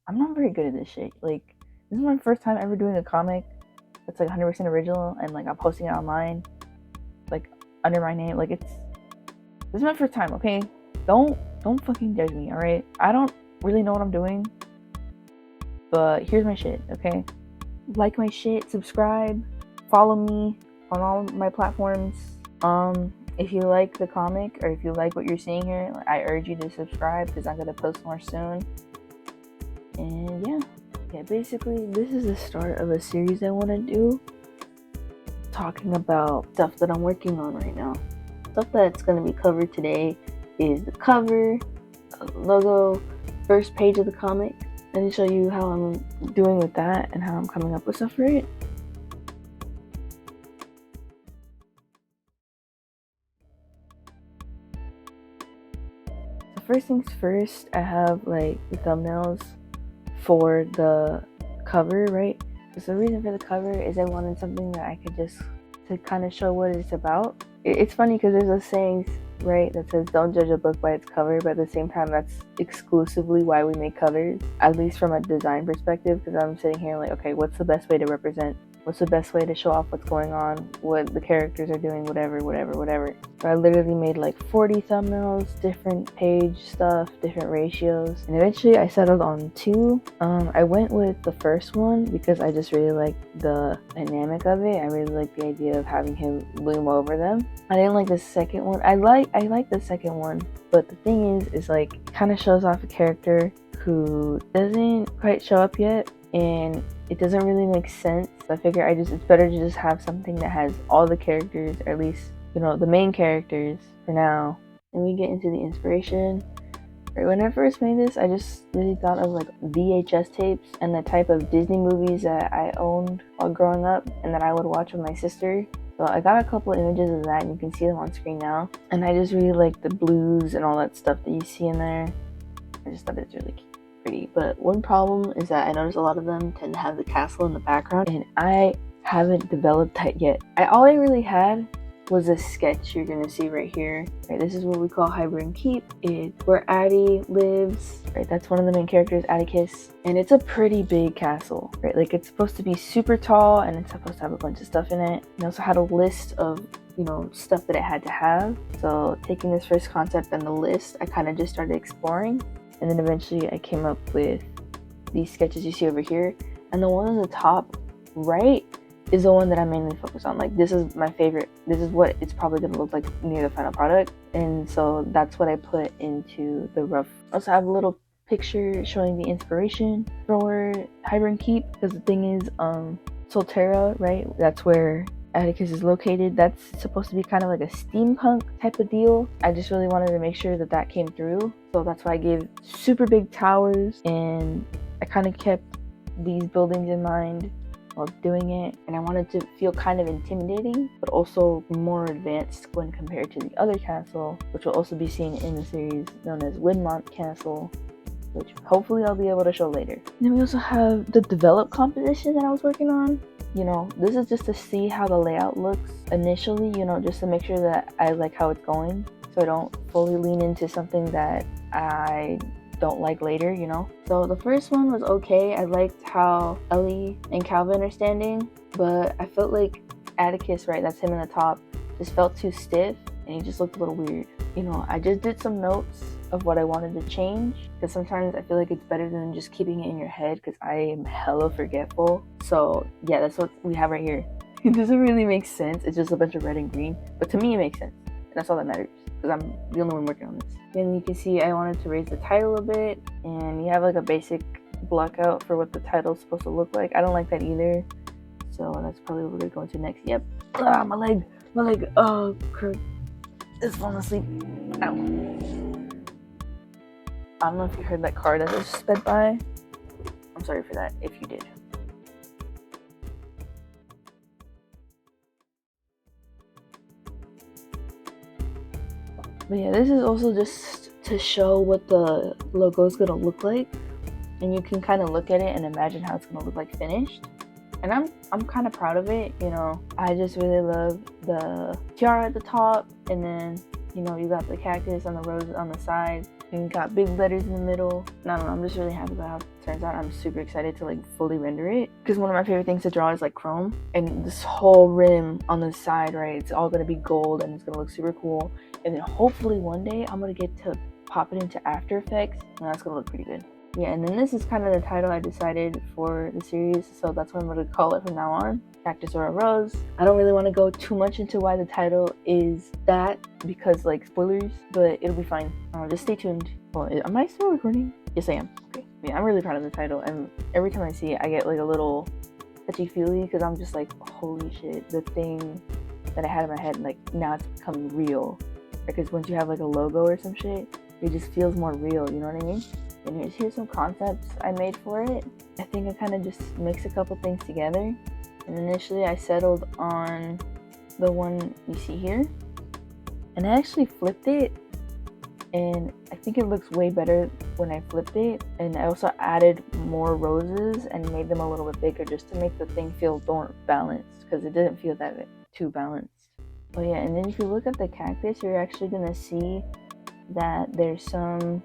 I'm not very good at this shit. Like, this is my first time ever doing a comic that's like 100% original, and like I'm posting it online, like under my name. Like, this is my first time. Okay, don't fucking judge me. All right, I don't really know what I'm doing, but here's my shit. Okay, like my shit, subscribe, follow me on all my platforms. If you like the comic or if you like what you're seeing here, I urge you to subscribe because I'm gonna post more soon. And yeah, basically this is the start of a series I want to do, talking about stuff that I'm working on right now. Stuff that's gonna be covered today is the cover, logo, first page of the comic, and to show you how I'm doing with that and how I'm coming up with stuff for it. So first things first, I have like the thumbnails for the cover, right? So the reason for the cover is I wanted something that I could just to kind of show what it's about. It's funny because there's a saying, right, that says don't judge a book by its cover, but at the same time that's exclusively why we make covers, at least from a design perspective, because I'm sitting here like, okay, what's the best way to represent, what's the best way to show off what's going on, what the characters are doing, whatever. So I literally made like 40 thumbnails, different page stuff, different ratios, and eventually I settled on 2. I went with the first one because I just really like the dynamic of it. I really like the idea of having him loom over them. I didn't like the second one. I like the second one, but the thing is like it kind of shows off a character who doesn't quite show up yet, and it doesn't really make sense. I figure it's better to just have something that has all the characters, or at least, you know, the main characters for now. And we get into the inspiration. Right, when I first made this, I just really thought of like VHS tapes and the type of Disney movies that I owned while growing up and that I would watch with my sister. So I got a couple images of that and you can see them on screen now. And I just really like the blues and all that stuff that you see in there. I just thought it's really pretty. But one problem is that I noticed a lot of them tend to have the castle in the background, and I haven't developed that yet. All I really had was a sketch you're gonna see right here. Right, this is what we call Hybern Keep. It's where Addie lives. Right, that's one of the main characters, Atticus, and it's a pretty big castle. Right, like it's supposed to be super tall and it's supposed to have a bunch of stuff in it. It also had a list of, you know, stuff that it had to have. So taking this first concept and the list, I kind of just started exploring, and then eventually I came up with these sketches you see over here. And the one on the top right is the one that I mainly focus on. Like, this is my favorite. This is what it's probably gonna look like near the final product, and so that's what I put into the rough. I also have a little picture showing the inspiration for Hybern Keep, because the thing is, Solterra, right? That's where Atticus is located. That's supposed to be kind of like a steampunk type of deal. I just really wanted to make sure that that came through, so that's why I gave super big towers, and I kind of kept these buildings in mind while doing it, and I wanted to feel kind of intimidating but also more advanced when compared to the other castle, which will also be seen in the series, known as Windmont Castle, which hopefully I'll be able to show later. Then we also have the developed composition that I was working on. You know, this is just to see how the layout looks initially, you know, just to make sure that I like how it's going, so I don't fully lean into something that I don't like later, you know. So the first one was okay. I liked how Ellie and Calvin are standing, but I felt like Atticus, right, that's him in the top, just felt too stiff and he just looked a little weird. You know, I just did some notes of what I wanted to change, because sometimes I feel like it's better than just keeping it in your head, because I am hella forgetful. So yeah, that's what we have right here. It doesn't really make sense. It's just a bunch of red and green, but to me it makes sense, and that's all that matters, because I'm the only one working on this. Then you can see I wanted to raise the title a bit, and you have like a basic block out for what the title's supposed to look like. I don't like that either, so that's probably what we're gonna go into next. Yep. My leg. Oh, crap. It's falling asleep. Ow. I don't know if you heard that car that just sped by. I'm sorry for that if you did. But yeah, this is also just to show what the logo is gonna look like, and you can kind of look at it and imagine how it's gonna look like finished. And I'm kind of proud of it, you know. I just really love the tiara at the top, and then, you know, you got the cactus and the roses on the side. and got big letters in the middle. I don't know, I'm just really happy about how it turns out. I'm super excited to like fully render it, because one of my favorite things to draw is like chrome, and this whole rim on the side, right, it's all gonna be gold and it's gonna look super cool. And then hopefully one day I'm gonna get to pop it into After Effects, and that's gonna look pretty good. Yeah, and then this is kind of the title I decided for the series, so that's what I'm going to call it from now on, Cactus or a Rose. I don't really want to go too much into why the title is that, because like spoilers, but it'll be fine. Just stay tuned. Well, am I still recording? Yes, I am. Okay. Yeah, I'm really proud of the title, and every time I see it, I get like a little touchy-feely, because I'm just like, holy shit, the thing that I had in my head, like, now it's becoming real. Because once you have like a logo or some shit, it just feels more real, you know what I mean? And here's some concepts I made for it. I think I kind of just mixed a couple things together. And initially I settled on the one you see here. And I actually flipped it. And I think it looks way better when I flipped it. And I also added more roses and made them a little bit bigger, just to make the thing feel more balanced, because it didn't feel that too balanced. But yeah, and then if you look at the cactus, you're actually going to see that there's some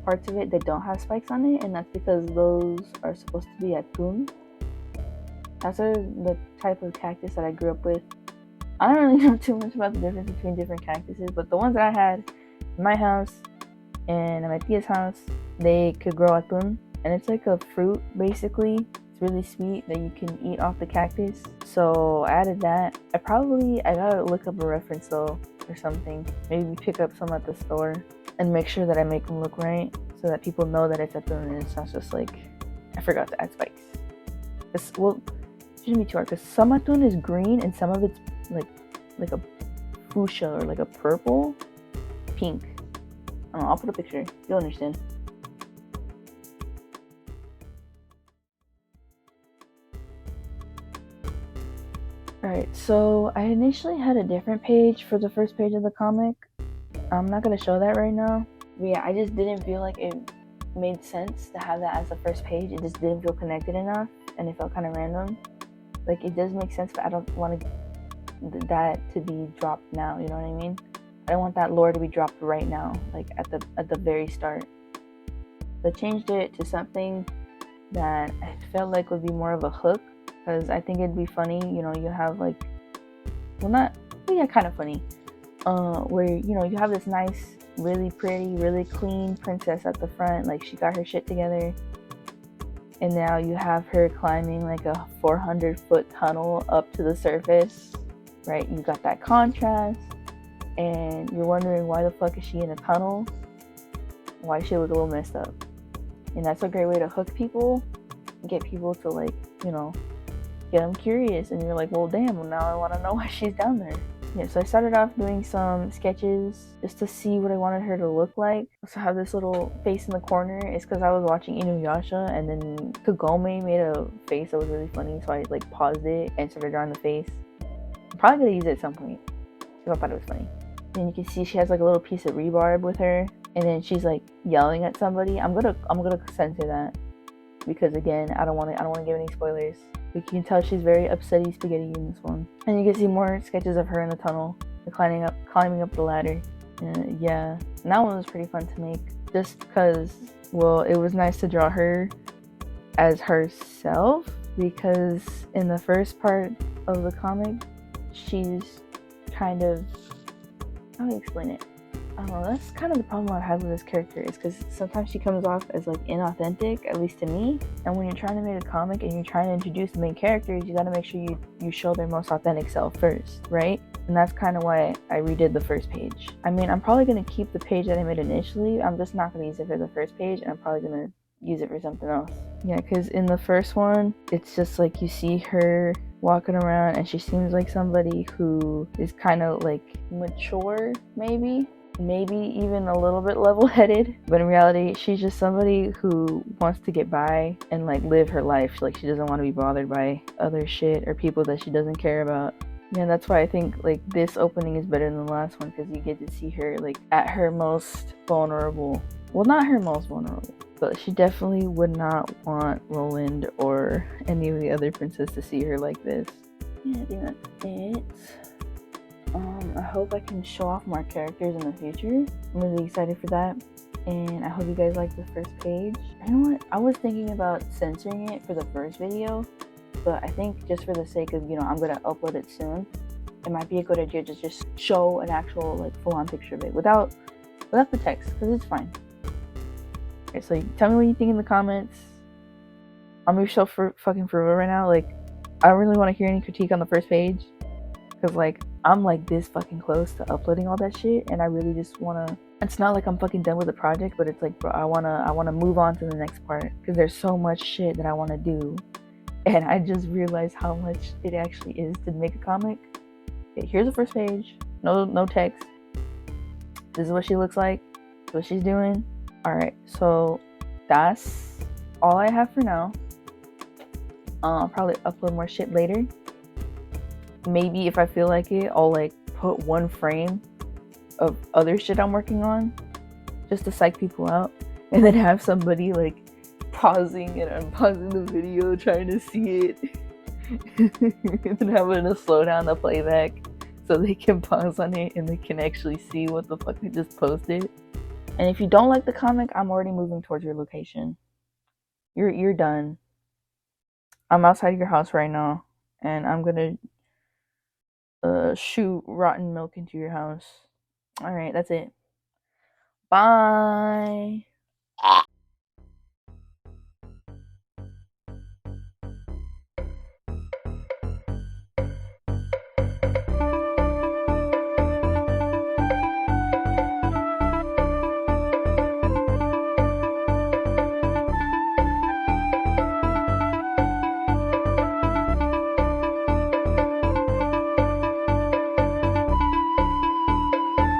parts of it that don't have spikes on it, and that's because those are supposed to be atún. That's the type of cactus that I grew up with. I don't really know too much about the difference between different cactuses, but the ones that I had in my house and at my tia's house, they could grow atún, and it's like a fruit basically. It's really sweet that you can eat off the cactus. So I added that. I gotta look up a reference though or something. Maybe pick up some at the store and make sure that I make them look right, so that people know that it's atún and it's not just like, I forgot to add spikes. Well, it shouldn't be too hard, because some atún is green and some of it's like a fuchsia or like a purple, pink. I don't know, I'll put a picture, you'll understand. Alright, so I initially had a different page for the first page of the comic. I'm not going to show that right now. But yeah, I just didn't feel like it made sense to have that as the first page. It just didn't feel connected enough, and it felt kind of random. Like, it does make sense, but I don't want that to be dropped now, you know what I mean? I don't want that lore to be dropped right now, like at the very start. So I changed it to something that I felt like would be more of a hook, because I think it'd be funny, you know, you have like, kind of funny. Where, you know, you have this nice, really pretty, really clean princess at the front, like she got her shit together, and now you have her climbing like a 400-foot tunnel up to the surface, right? You got that contrast, and you're wondering why the fuck is she in a tunnel? Why she look a little messed up? And that's a great way to hook people, get people to, like, you know, get them curious, and you're like, well, damn, well, now I want to know why she's down there. Yeah, so I started off doing some sketches just to see what I wanted her to look like. I also have this little face in the corner. It's because I was watching Inuyasha, and then Kagome made a face that was really funny, so I like paused it and started drawing the face. I'm probably gonna use it at some point because I thought it was funny. And you can see she has like a little piece of rebarb with her, and then she's like yelling at somebody. I'm gonna censor that, because again, I don't want to give any spoilers. But you can tell she's very upsetty spaghetti in this one. And you can see more sketches of her in the tunnel, climbing up the ladder. Yeah, and that one was pretty fun to make, just because, well, it was nice to draw her as herself, because in the first part of the comic, she's kind of, how do I explain it? I don't know, that's kind of the problem I've had with this character, is because sometimes she comes off as like inauthentic, at least to me. And when you're trying to make a comic and you're trying to introduce the main characters, you gotta make sure you show their most authentic self first, right? And that's kind of why I redid the first page. I mean, I'm probably gonna keep the page that I made initially. I'm just not gonna use it for the first page, and I'm probably gonna use it for something else. Yeah, because in the first one, it's just like you see her walking around and she seems like somebody who is kind of like mature, maybe even a little bit level-headed, but in reality she's just somebody who wants to get by and like live her life. Like, she doesn't want to be bothered by other shit or people that she doesn't care about. Yeah, that's why I think like this opening is better than the last one, because you get to see her like at her most vulnerable. Well, not her most vulnerable, but she definitely would not want Roland or any of the other princes to see her like this. Yeah, I think that's it. I hope I can show off more characters in the future. I'm really excited for that. And I hope you guys like the first page. You know what? I was thinking about censoring it for the first video, but I think just for the sake of, I'm gonna upload it soon, it might be a good idea to just show an actual like full-on picture of it without the text, because it's fine. Okay, so tell me what you think in the comments. I'm gonna be so fucking for real right now. Like, I don't really want to hear any critique on the first page, because like I'm like this fucking close to uploading all that shit, and I really just wanna. It's not like I'm fucking done with the project, but it's like, bro, I wanna move on to the next part, because there's so much shit that I wanna do, and I just realized how much it actually is to make a comic. Okay, here's the first page. No text. This is what she looks like. This is what she's doing. All right, so that's all I have for now. I'll probably upload more shit later. Maybe if I feel like it, I'll like put one frame of other shit I'm working on just to psych people out, and then have somebody like pausing and unpausing the video trying to see it and then having to slow down the playback so they can pause on it and they can actually see what the fuck they just posted. And if you don't like the comic, I'm already moving towards your location. You're done. I'm outside your house right now, and I'm gonna shoot rotten milk into your house. All right, that's it. Bye.